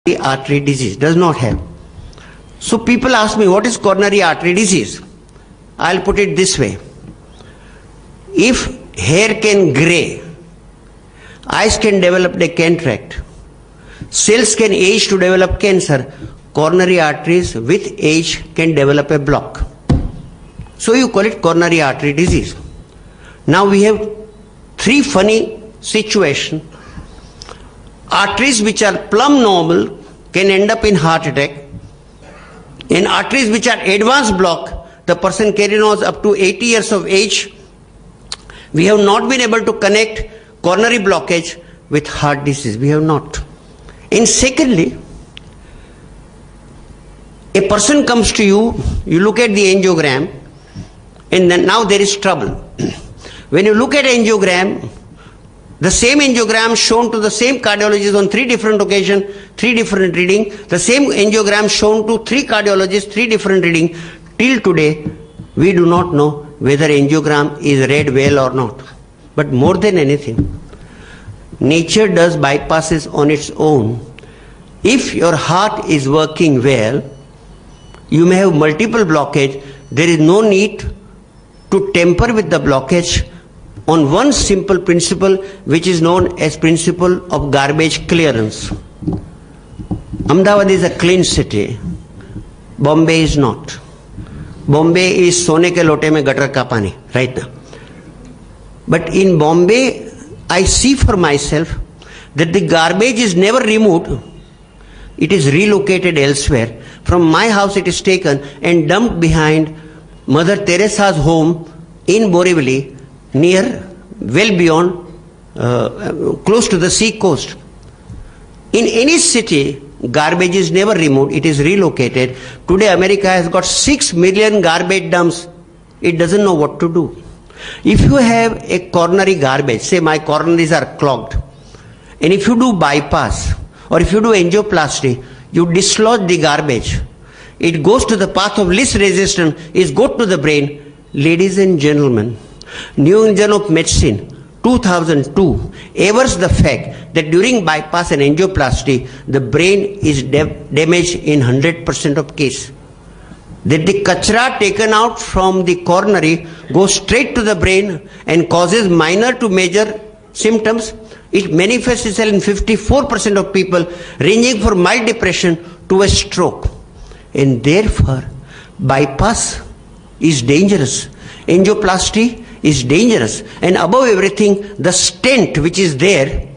artery disease, does not have. So people ask me, what is coronary artery disease? I'll put it this way. If hair can grey, eyes can develop a cataract, cells can age to develop cancer, coronary arteries with age can develop a block. So you call it coronary artery disease. Now we have three funny situations. Arteries which are plumb normal can end up in heart attack. In arteries which are advanced block, the person carrying on up to 80 years of age, we have not been able to connect coronary blockage with heart disease. We have not. And secondly, a person comes to you, you look at the angiogram, and then now there is trouble. When you look at angiogram, the same angiogram shown to the same cardiologist on three different occasions, three different reading, the same angiogram shown to three cardiologists, three different reading. Till today, we do not know whether angiogram is read well or not. But more than anything, nature does bypasses on its own. If your heart is working well, you may have multiple blockage. There is no need to tamper with the blockage on one simple principle which is known as principle of garbage clearance. Ahmedabad is a clean city. Bombay is not. Bombay is sone ke lote mein gutter ka pani right now. But in Bombay, I see for myself that the garbage is never removed. It is relocated elsewhere. From my house it is taken and dumped behind Mother Teresa's home in Borivali, near, well beyond, close to the sea coast. In any city, garbage is never removed, it is relocated. Today America has got 6 million garbage dumps. It doesn't know what to do. If you have a coronary garbage, say my coronaries are clogged, and if you do bypass, or if you do angioplasty, you dislodge the garbage. It goes to the path of least resistance, it goes to the brain. Ladies and gentlemen, New England Journal of Medicine, 2002, avers the fact that during bypass and angioplasty, the brain is damaged in 100% of cases. That the kachra taken out from the coronary goes straight to the brain and causes minor to major symptoms. It manifests itself in 54% of people, ranging from mild depression to a stroke. And therefore, bypass is dangerous. Angioplasty is dangerous. And above everything, the stent which is there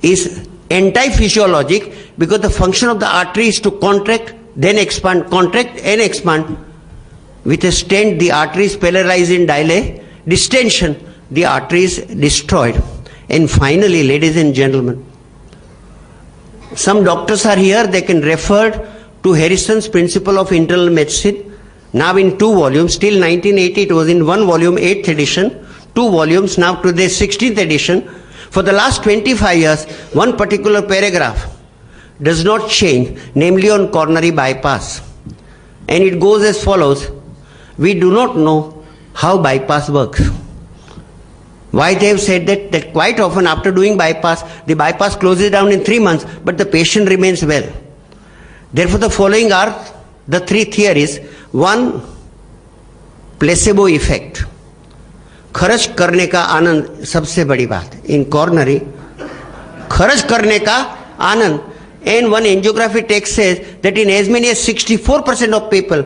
is anti-physiologic, because the function of the artery is to contract, then expand, contract and expand. With a stent, the artery is paralyzed in distension, the artery is destroyed. And finally, ladies and gentlemen, some doctors are here, they can refer to Harrison's Principle of Internal Medicine, now in 2 volumes. Till 1980 it was in 1 volume, 8th edition, 2 volumes, now today 16th edition. For the last 25 years, one particular paragraph does not change, namely on coronary bypass. And it goes as follows: we do not know how bypass works. Why they have said that quite often after doing bypass, the bypass closes down in 3 months, but the patient remains well. Therefore, the following are the 3 theories. 1, placebo effect. खर्च करने का आनंद सबसे बड़ी बात इन coronary. खर्च करने का आनंद. And one angiography text says that in as many as 64% of people,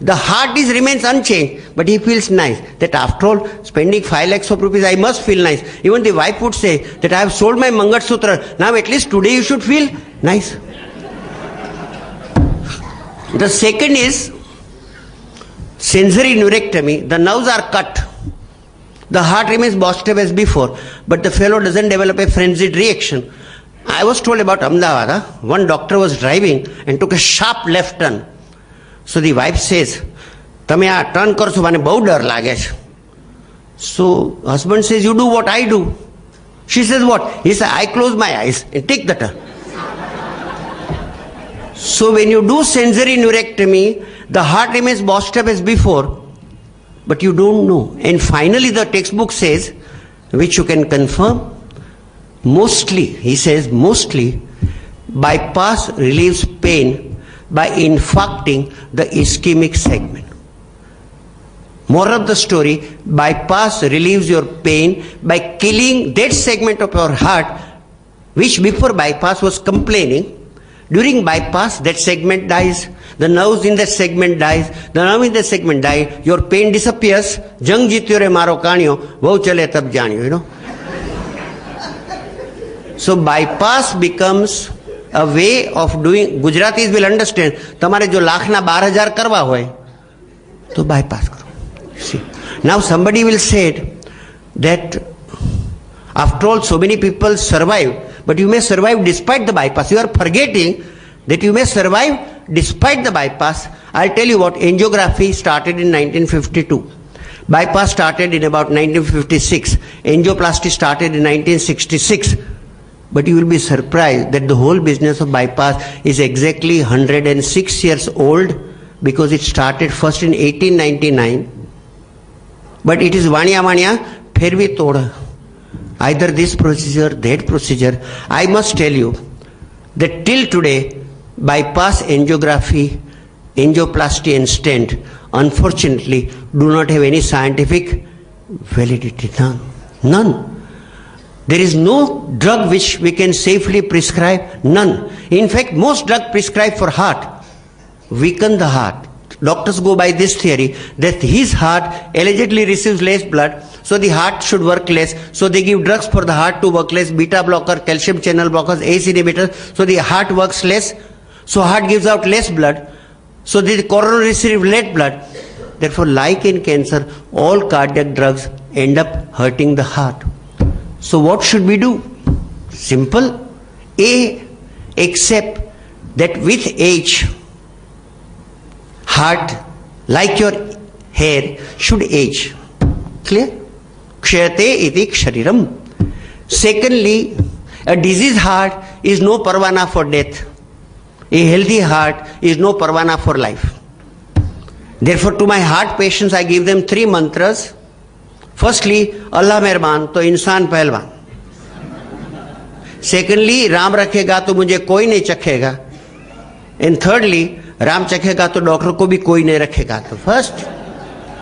the heart remains unchanged, but he feels nice. That after all, spending 5 lakhs of rupees, I must feel nice. Even the wife would say that I have sold my Mangal Sutra. Now at least today you should feel nice. The second is sensory neurectomy. The nerves are cut. The heart remains bossed up as before, but the fellow doesn't develop a frenzied reaction. I was told about Ahmedabad. One doctor was driving and took a sharp left turn. So the wife says, "Tame aa turn karo so mane bahut dar lage chhe." So husband says, "You do what I do." She says, "What?" He says, "I close my eyes and take the turn." So when you do sensory neurectomy, the heart remains bossed up as before, but you don't know. And finally the textbook says, which you can confirm, mostly, he says, mostly bypass relieves pain by infarcting the ischemic segment. Moral of the story, bypass relieves your pain by killing that segment of your heart which before bypass was complaining. During bypass, that segment dies, the nerves in that segment dies, the nerve in that segment die, your pain disappears. Jang jityo re maro kaaniyo, woh chale tab jaaniyo, you know. So bypass becomes a way of doing, Gujaratis will understand, તમારે જો લાખના 12,000 કરવા હોય તો bypass કરો. See, now somebody will say that after all so many people survive, but you may survive despite the bypass. You are forgetting that you may survive despite the bypass. I'll tell you what, angiography started in 1952. Bypass started in about 1956. Angioplasty started in 1966. But you will be surprised that the whole business of bypass is exactly 106 years old, because it started first in 1899. But it is vanya phervi toda. Either this procedure, that procedure. I must tell you that till today, bypass, angiography, angioplasty and stent, unfortunately, do not have any scientific validity. None. None. There is no drug which we can safely prescribe. None. In fact, most drugs prescribed for heart weaken the heart. Doctors go by this theory that his heart allegedly receives less blood, so the heart should work less. So they give drugs for the heart to work less, beta blocker, calcium channel blockers, ACE inhibitors, so the heart works less. So heart gives out less blood. So the coronary receives less blood. Therefore, like in cancer, all cardiac drugs end up hurting the heart. So what should we do? Simple. A, accept that with age, heart, like your hair, should age. Clear? Kshayate iti kshariram. Secondly, a diseased heart is no parwana for death. A healthy heart is no parwana for life. Therefore, to my heart patients, I give them 3 mantras. Firstly, Allah मेहरबान तो इंसान पहलवान. Secondly, Ram रखेगा तो मुझे कोई नहीं चखेगा. And thirdly, Ram चखेगा तो डॉक्टर को भी कोई नहीं रखेगा. तो first